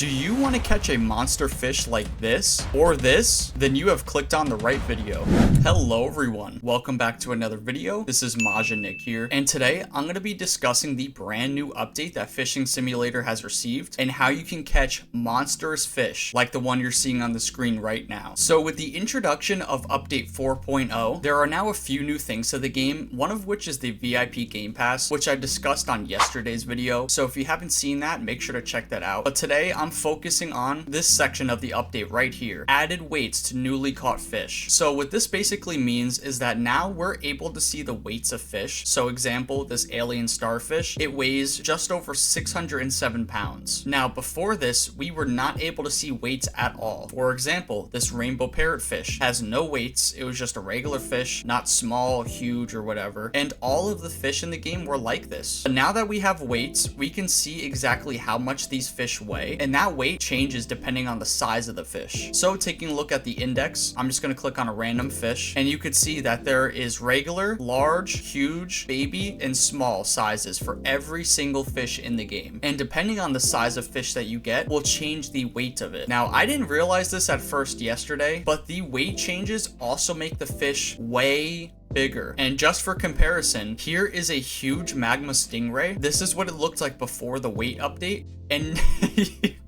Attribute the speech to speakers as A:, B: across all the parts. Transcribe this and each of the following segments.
A: Do you want to catch a monster fish like this or this? Then you have clicked on the right video. Hello everyone, welcome back to another video. This is Maja Nick here, and today I'm going to be discussing the brand new update that Fishing Simulator has received and how you can catch monstrous fish like the one you're seeing on the screen right now. So with the introduction of update 4.0, there are now a few new things to the game, one of which is the VIP Game Pass, which I discussed on yesterday's video. So if you haven't seen that, make sure to check that out. But today I'm focusing on this section of the update right here, added weights to newly caught fish. So what this basically means is that now we're able to see the weights of fish. So example, this alien starfish, it weighs just over 607 pounds. Now before this, we were not able to see weights at all. For example, this rainbow parrotfish has no weights. It was just a regular fish, not small, huge, or whatever. And all of the fish in the game were like this. But now that we have weights, we can see exactly how much these fish weigh, and that weight changes depending on the size of the fish. So taking a look at the index, I'm just going to click on a random fish, and you could see that there is regular, large, huge, baby, and small sizes for every single fish in the game. And depending on the size of fish that you get will change the weight of it. Now, I didn't realize this at first yesterday, but the weight changes also make the fish way bigger. And just for comparison, here is a huge magma stingray. This is what it looked like before the weight update, and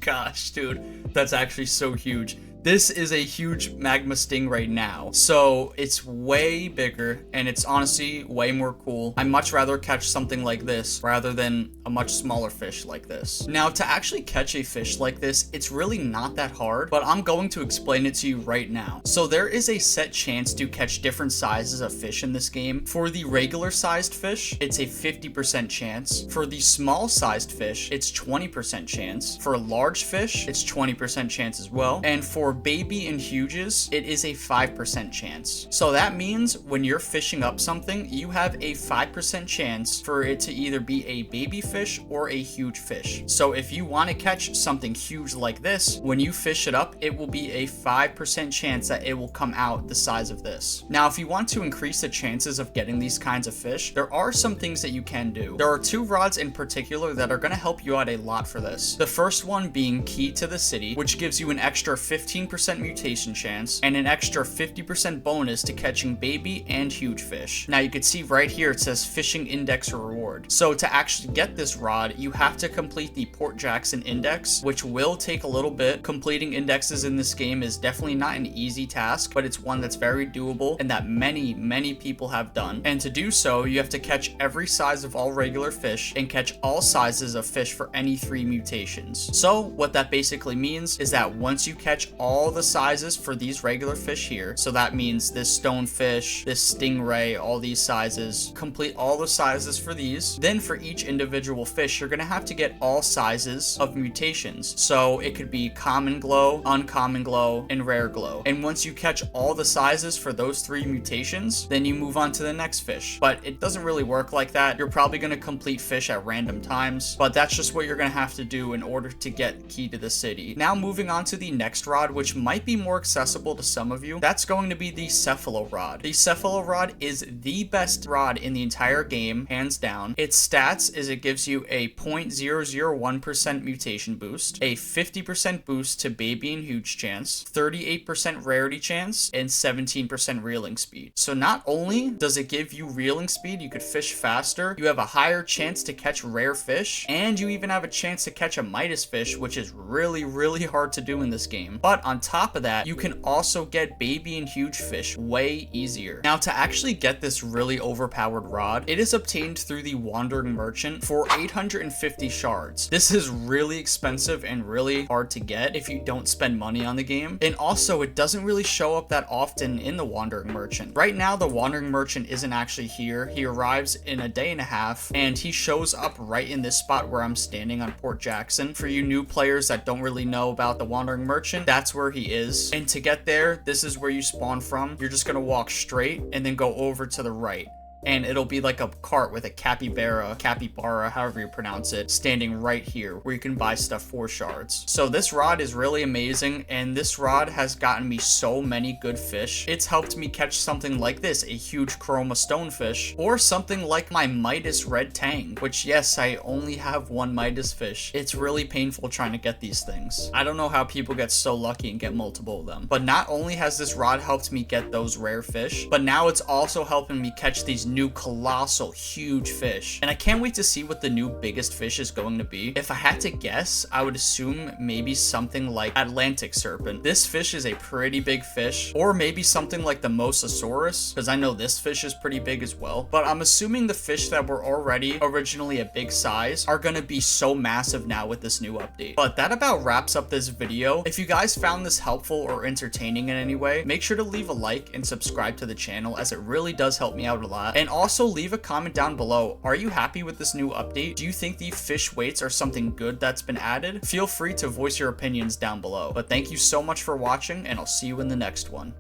A: gosh, dude, that's actually so huge. This is a huge magma stingray now, so it's way bigger, and it's honestly way more cool. I'd much rather catch something like this rather than a much smaller fish like this. Now, to actually catch a fish like this, it's really not that hard, but I'm going to explain it to you right now. So there is a set chance to catch different sizes of fish in this game. For the regular sized fish, it's a 50% chance. For the small sized fish, it's 20% chance. For large fish, it's 20% chance as well. And for baby and huges, it is a 5% chance. So that means when you're fishing up something, you have a 5% chance for it to either be a baby fish or a huge fish. So if you want to catch something huge like this, when you fish it up, it will be a 5% chance that it will come out the size of this. Now, if you want to increase the chances of getting these kinds of fish, there are some things that you can do. There are two rods in particular that are going to help you out a lot for this. The first one being Key to the City, which gives you an extra 15% mutation chance and an extra 50% bonus to catching baby and huge fish. Now you can see right here it says fishing index reward. So to actually get this rod, you have to complete the Port Jackson index, which will take a little bit. Completing indexes in this game is definitely not an easy task, but it's one that's very doable and that many people have done. And to do so, you have to catch every size of all regular fish and catch all sizes of fish for any 3 mutations. So what that basically means is that once you catch all the sizes for these regular fish here, so that means this stonefish, this stingray, all these sizes, complete all the sizes for these, then for each individual fish you're gonna have to get all sizes of mutations. So it could be common glow, uncommon glow, and rare glow. And once you catch all the sizes for those 3 mutations, then you move on to the next fish. But it doesn't really work like that. You're probably gonna complete fish at random times, but that's just what you're gonna have to do in order to get Key to the City. Now moving on to the next rod, which might be more accessible to some of you, that's going to be the Cephalo Rod. The Cephalo Rod is the best rod in the entire game, hands down. Its stats is it gives you a 0.001% mutation boost, a 50% boost to baby and huge chance, 38% rarity chance, and 17% reeling speed. So not only does it give you reeling speed, you could fish faster, you have a higher chance to catch rare fish, and you even have a chance to catch a Midas fish, which is really hard to do in this game. But on top of that, you can also get baby and huge fish way easier. Now, to actually get this really overpowered rod, it is obtained through the Wandering Merchant for 850 shards. This is really expensive and really hard to get if you don't spend money on the game. And also, it doesn't really show up that often in the Wandering Merchant. Right now, the Wandering Merchant isn't actually here. He arrives in a day and a half, and he shows up right in this spot where I'm standing on Port Jackson. For you new players that don't really know about the Wandering Merchant, that's where he is. And to get there, this is where you spawn from. You're just gonna walk straight and then go over to the right. and it'll be like a cart with a capybara, however you pronounce it, standing right here where you can buy stuff for shards. So this rod is really amazing, and this rod has gotten me so many good fish. It's helped me catch something like this, a huge chroma stonefish, or something like my Midas red tang, which yes, I only have one Midas fish. It's really painful trying to get these things. I don't know how people get so lucky and get multiple of them. But not only has this rod helped me get those rare fish, but now it's also helping me catch these new colossal huge fish. And I can't wait to see what the new biggest fish is going to be. If I had to guess, I would assume maybe something like Atlantic serpent. This fish is a pretty big fish, or maybe something like the Mosasaurus, because I know this fish is pretty big as well. But I'm assuming the fish that were already originally a big size are going to be so massive now with this new update. But that about wraps up this video. If you guys found this helpful or entertaining in any way, make sure to leave a like and subscribe to the channel, as it really does help me out a lot. And also leave a comment down below. Are you happy with this new update? Do you think the fish weights are something good that's been added? Feel free to voice your opinions down below. But thank you so much for watching, and I'll see you in the next one.